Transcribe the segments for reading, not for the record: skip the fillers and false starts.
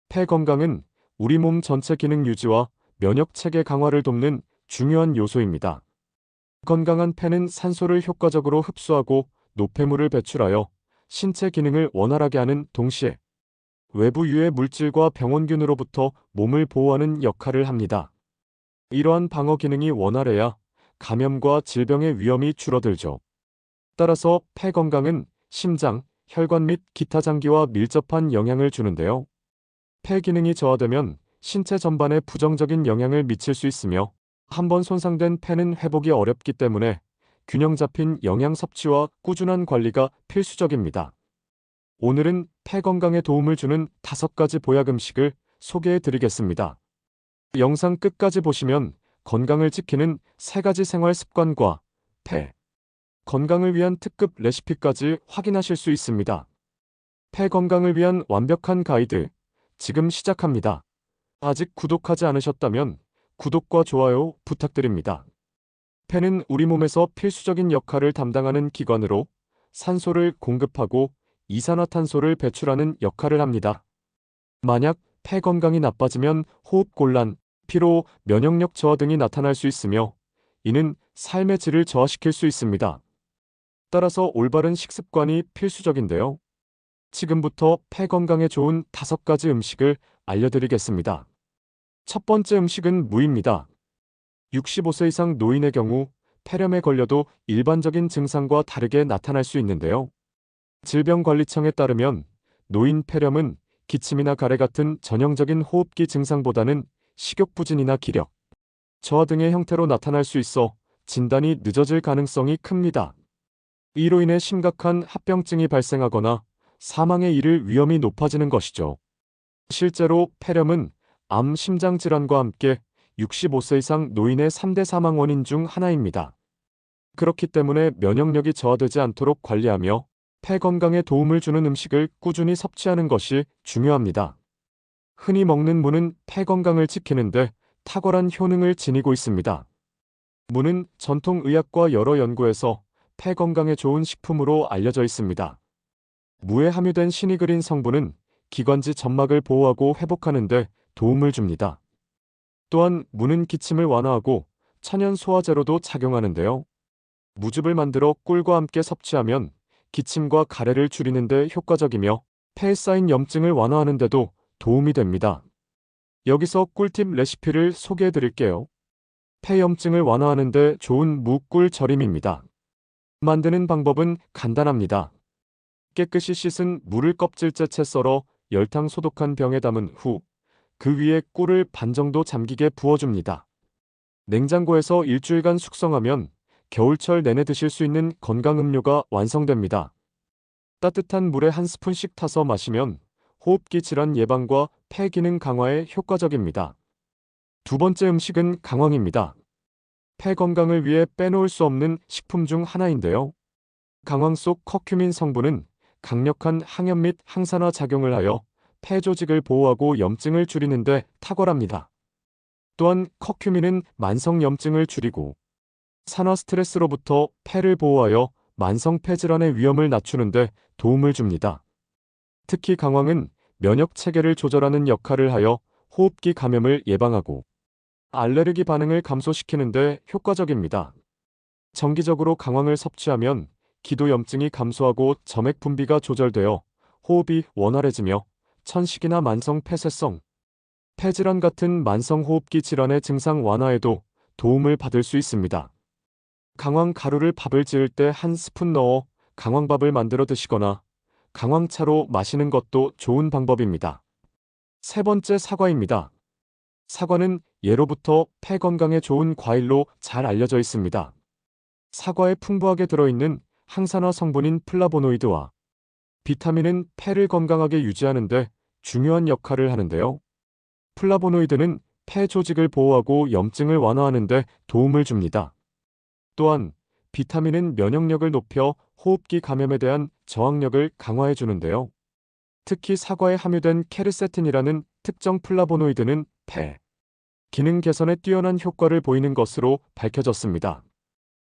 폐 건강은 우리 몸 전체 기능 유지와 면역 체계 강화를 돕는 중요한 요소입니다. 건강한 폐는 산소를 효과적으로 흡수하고 노폐물을 배출하여 신체 기능을 원활하게 하는 동시에 외부 유해 물질과 병원균으로부터 몸을 보호하는 역할을 합니다. 이러한 방어 기능이 원활해야 감염과 질병의 위험이 줄어들죠. 따라서 폐 건강은 심장, 혈관 및 기타 장기와 밀접한 영향을 주는데요. 폐 기능이 저하되면 신체 전반에 부정적인 영향을 미칠 수 있으며 한번 손상된 폐는 회복이 어렵기 때문에 균형 잡힌 영양 섭취와 꾸준한 관리가 필수적입니다. 오늘은 폐 건강에 도움을 주는 5가지 보약 음식을 소개해 드리겠습니다. 영상 끝까지 보시면 건강을 지키는 3가지 생활 습관과 폐 건강을 위한 특급 레시피까지 확인하실 수 있습니다. 폐 건강을 위한 완벽한 가이드, 지금 시작합니다. 아직 구독하지 않으셨다면 구독과 좋아요 부탁드립니다. 폐는 우리 몸에서 필수적인 역할을 담당하는 기관으로 산소를 공급하고 이산화탄소를 배출하는 역할을 합니다. 만약 폐 건강이 나빠지면 호흡 곤란, 피로, 면역력 저하 등이 나타날 수 있으며 이는 삶의 질을 저하시킬 수 있습니다. 따라서 올바른 식습관이 필수적인데요. 지금부터 폐 건강에 좋은 5가지 음식을 알려드리겠습니다. 첫 번째 음식은 무입니다. 65세 이상 노인의 경우 폐렴에 걸려도 일반적인 증상과 다르게 나타날 수 있는데요. 질병관리청에 따르면 노인 폐렴은 기침이나 가래 같은 전형적인 호흡기 증상보다는 식욕부진이나 기력 저하 등의 형태로 나타날 수 있어 진단이 늦어질 가능성이 큽니다. 이로 인해 심각한 합병증이 발생하거나 사망에 이를 위험이 높아지는 것이죠. 실제로 폐렴은 암, 심장질환과 함께 65세 이상 노인의 3대 사망 원인 중 하나입니다. 그렇기 때문에 면역력이 저하되지 않도록 관리하며 폐 건강에 도움을 주는 음식을 꾸준히 섭취하는 것이 중요합니다. 흔히 먹는 무는 폐 건강을 지키는데 탁월한 효능을 지니고 있습니다. 무는 전통 의학과 여러 연구에서 폐 건강에 좋은 식품으로 알려져 있습니다. 무에 함유된 시니그린 성분은 기관지 점막을 보호하고 회복하는 데 도움을 줍니다. 또한 무는 기침을 완화하고 천연 소화제로도 작용하는데요. 무즙을 만들어 꿀과 함께 섭취하면 기침과 가래를 줄이는 데 효과적이며 폐에 쌓인 염증을 완화하는 데도 도움이 됩니다. 여기서 꿀팁 레시피를 소개해 드릴게요. 폐염증을 완화하는 데 좋은 무꿀 절임입니다. 만드는 방법은 간단합니다. 깨끗이 씻은 무를 껍질째 채 썰어 열탕 소독한 병에 담은 후 그 위에 꿀을 반 정도 잠기게 부어줍니다. 냉장고에서 일주일간 숙성하면 겨울철 내내 드실 수 있는 건강음료가 완성됩니다. 따뜻한 물에 한 스푼씩 타서 마시면 호흡기 질환 예방과 폐 기능 강화에 효과적입니다. 두 번째 음식은 강황입니다. 폐 건강을 위해 빼놓을 수 없는 식품 중 하나인데요. 강황 속 커큐민 성분은 강력한 항염 및 항산화 작용을 하여 폐 조직을 보호하고 염증을 줄이는 데 탁월합니다. 또한 커큐민은 만성 염증을 줄이고 산화 스트레스로부터 폐를 보호하여 만성 폐질환의 위험을 낮추는 데 도움을 줍니다. 특히 강황은 면역 체계를 조절하는 역할을 하여 호흡기 감염을 예방하고 알레르기 반응을 감소시키는 데 효과적입니다. 정기적으로 강황을 섭취하면 기도 염증이 감소하고 점액 분비가 조절되어 호흡이 원활해지며 천식이나 만성 폐쇄성, 폐질환 같은 만성 호흡기 질환의 증상 완화에도 도움을 받을 수 있습니다. 강황 가루를 밥을 지을 때 한 스푼 넣어 강황밥을 만들어 드시거나 강황차로 마시는 것도 좋은 방법입니다. 세 번째 사과입니다. 사과는 예로부터 폐 건강에 좋은 과일로 잘 알려져 있습니다. 사과에 풍부하게 들어있는 항산화 성분인 플라보노이드와 비타민은 폐를 건강하게 유지하는 데 중요한 역할을 하는데요. 플라보노이드는 폐 조직을 보호하고 염증을 완화하는 데 도움을 줍니다. 또한 비타민은 면역력을 높여 호흡기 감염에 대한 저항력을 강화해 주는데요. 특히 사과에 함유된 케르세틴이라는 특정 플라보노이드는 폐 기능 개선에 뛰어난 효과를 보이는 것으로 밝혀졌습니다.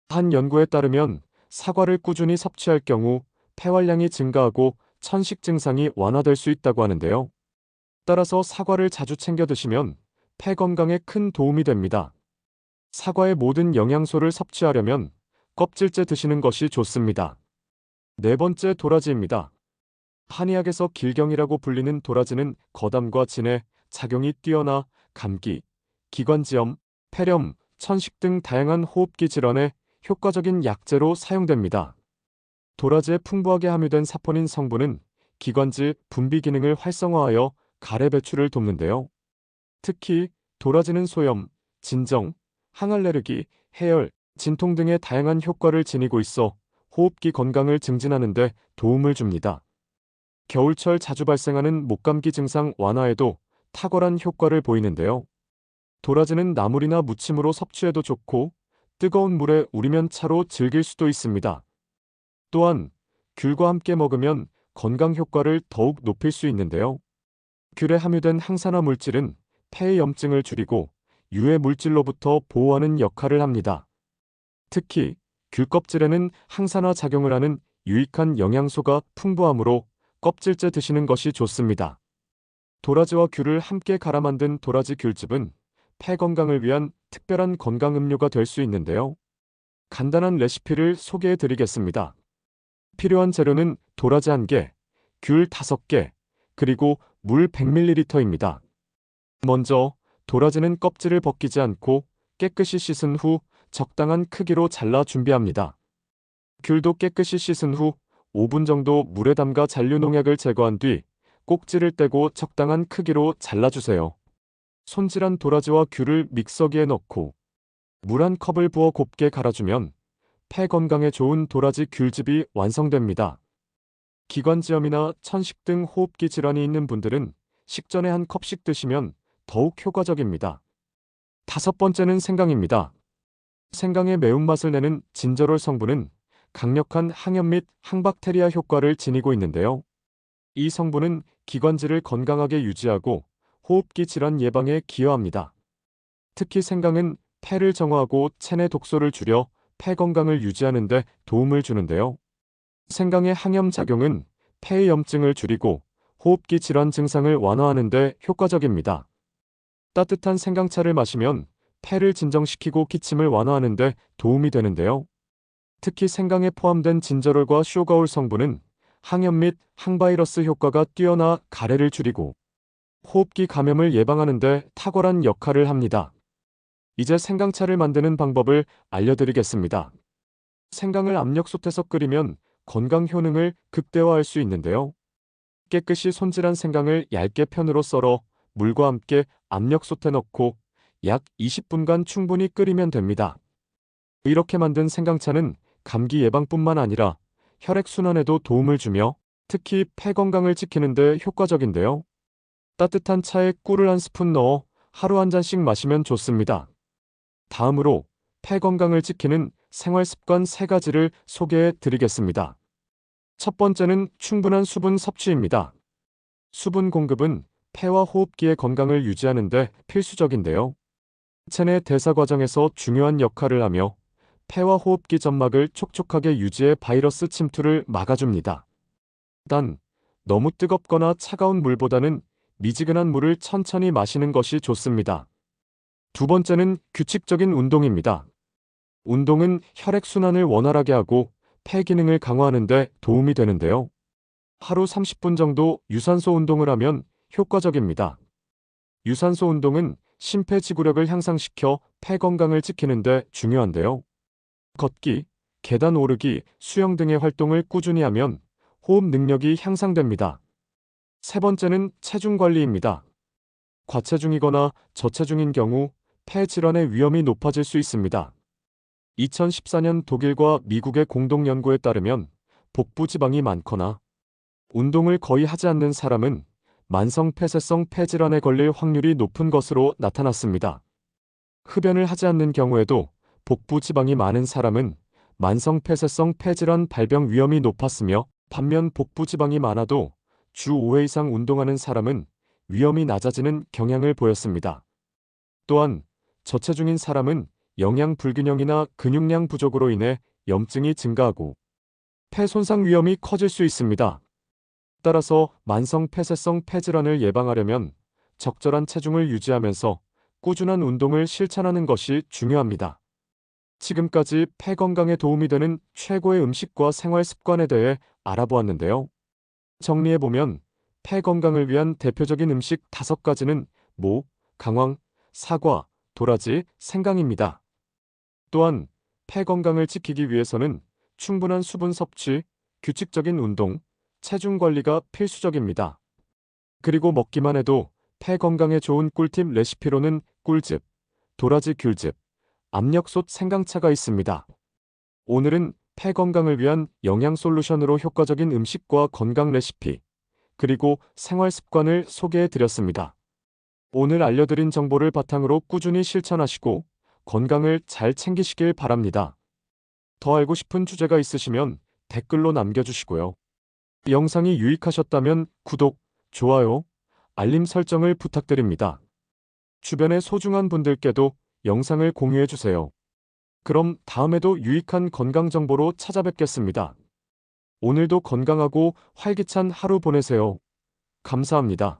한 연구에 따르면 사과를 꾸준히 섭취할 경우 폐활량이 증가하고 천식 증상이 완화될 수 있다고 하는데요. 따라서 사과를 자주 챙겨 드시면 폐 건강에 큰 도움이 됩니다. 사과의 모든 영양소를 섭취하려면 껍질째 드시는 것이 좋습니다. 네 번째, 도라지입니다. 한의학에서 길경이라고 불리는 도라지는 거담과 진해, 작용이 뛰어나 감기, 기관지염, 폐렴, 천식 등 다양한 호흡기 질환에 효과적인 약재로 사용됩니다. 도라지에 풍부하게 함유된 사포닌 성분은 기관지 분비 기능을 활성화하여 가래 배출을 돕는데요. 특히 도라지는 소염, 진정, 항알레르기, 해열, 진통 등의 다양한 효과를 지니고 있어 호흡기 건강을 증진하는 데 도움을 줍니다. 겨울철 자주 발생하는 목감기 증상 완화에도 탁월한 효과를 보이는데요. 도라지는 나물이나 무침으로 섭취해도 좋고 뜨거운 물에 우리면 차로 즐길 수도 있습니다. 또한 귤과 함께 먹으면 건강 효과를 더욱 높일 수 있는데요. 귤에 함유된 항산화 물질은 폐의 염증을 줄이고 유해 물질로부터 보호하는 역할을 합니다. 특히 귤 껍질에는 항산화 작용을 하는 유익한 영양소가 풍부하므로 껍질째 드시는 것이 좋습니다. 도라지와 귤을 함께 갈아 만든 도라지 귤즙은 폐 건강을 위한 특별한 건강 음료가 될 수 있는데요. 간단한 레시피를 소개해 드리겠습니다. 필요한 재료는 도라지 1개, 귤 5개, 그리고 물 100ml입니다. 먼저 도라지는 껍질을 벗기지 않고 깨끗이 씻은 후 적당한 크기로 잘라 준비합니다. 귤도 깨끗이 씻은 후 5분 정도 물에 담가 잔류 농약을 제거한 뒤 꼭지를 떼고 적당한 크기로 잘라주세요. 손질한 도라지와 귤을 믹서기에 넣고 물 1컵을 부어 곱게 갈아주면 폐 건강에 좋은 도라지 귤즙이 완성됩니다. 기관지염이나 천식 등 호흡기 질환이 있는 분들은 식전에 1컵씩 드시면 더욱 효과적입니다. 5번째는 생강입니다. 생강의 매운맛을 내는 진저롤 성분은 강력한 항염 및 항박테리아 효과를 지니고 있는데요. 이 성분은 기관지를 건강하게 유지하고 호흡기 질환 예방에 기여합니다. 특히 생강은 폐를 정화하고 체내 독소를 줄여 폐 건강을 유지하는 데 도움을 주는데요. 생강의 항염 작용은 폐의 염증을 줄이고 호흡기 질환 증상을 완화하는 데 효과적입니다. 따뜻한 생강차를 마시면 폐를 진정시키고 기침을 완화하는 데 도움이 되는데요. 특히 생강에 포함된 진저롤과 쇼가올 성분은 항염 및 항바이러스 효과가 뛰어나 가래를 줄이고 호흡기 감염을 예방하는 데 탁월한 역할을 합니다. 이제 생강차를 만드는 방법을 알려드리겠습니다. 생강을 압력솥에서 끓이면 건강 효능을 극대화할 수 있는데요. 깨끗이 손질한 생강을 얇게 편으로 썰어 물과 함께 압력솥에 넣고 약 20분간 충분히 끓이면 됩니다. 이렇게 만든 생강차는 감기 예방뿐만 아니라 혈액순환에도 도움을 주며 특히 폐 건강을 지키는 데 효과적인데요. 따뜻한 차에 꿀을 1스푼 넣어 하루 1잔씩 마시면 좋습니다. 다음으로 폐 건강을 지키는 생활 습관 3가지를 소개해 드리겠습니다. 첫 번째는 충분한 수분 섭취입니다. 수분 공급은 폐와 호흡기의 건강을 유지하는 데 필수적인데요. 체내 대사 과정에서 중요한 역할을 하며 폐와 호흡기 점막을 촉촉하게 유지해 바이러스 침투를 막아줍니다. 단, 너무 뜨겁거나 차가운 물보다는 미지근한 물을 천천히 마시는 것이 좋습니다. 두 번째는 규칙적인 운동입니다. 운동은 혈액순환을 원활하게 하고 폐 기능을 강화하는 데 도움이 되는데요. 하루 30분 정도 유산소 운동을 하면 효과적입니다. 유산소 운동은 심폐지구력을 향상시켜 폐 건강을 지키는 데 중요한데요. 걷기, 계단 오르기, 수영 등의 활동을 꾸준히 하면 호흡 능력이 향상됩니다. 세 번째는 체중 관리입니다. 과체중이거나 저체중인 경우 폐 질환의 위험이 높아질 수 있습니다. 2014년 독일과 미국의 공동 연구에 따르면 복부 지방이 많거나 운동을 거의 하지 않는 사람은 만성 폐쇄성 폐질환에 걸릴 확률이 높은 것으로 나타났습니다. 흡연을 하지 않는 경우에도 복부 지방이 많은 사람은 만성 폐쇄성 폐질환 발병 위험이 높았으며 반면 복부 지방이 많아도 주 5회 이상 운동하는 사람은 위험이 낮아지는 경향을 보였습니다. 또한 저체중인 사람은 영양 불균형이나 근육량 부족으로 인해 염증이 증가하고 폐 손상 위험이 커질 수 있습니다. 따라서 만성 폐쇄성 폐질환을 예방하려면 적절한 체중을 유지하면서 꾸준한 운동을 실천하는 것이 중요합니다. 지금까지 폐 건강에 도움이 되는 최고의 음식과 생활 습관에 대해 알아보았는데요. 정리해보면 폐 건강을 위한 대표적인 음식 5가지는 모, 강황, 사과, 도라지, 생강입니다. 또한 폐 건강을 지키기 위해서는 충분한 수분 섭취, 규칙적인 운동, 체중 관리가 필수적입니다. 그리고 먹기만 해도 폐 건강에 좋은 꿀팁 레시피로는 꿀즙, 도라지 귤즙, 압력솥 생강차가 있습니다. 오늘은 폐 건강을 위한 영양 솔루션으로 효과적인 음식과 건강 레시피, 그리고 생활 습관을 소개해 드렸습니다. 오늘 알려드린 정보를 바탕으로 꾸준히 실천하시고 건강을 잘 챙기시길 바랍니다. 더 알고 싶은 주제가 있으시면 댓글로 남겨주시고요. 영상이 유익하셨다면 구독, 좋아요, 알림 설정을 부탁드립니다. 주변의 소중한 분들께도 영상을 공유해주세요. 그럼 다음에도 유익한 건강 정보로 찾아뵙겠습니다. 오늘도 건강하고 활기찬 하루 보내세요. 감사합니다.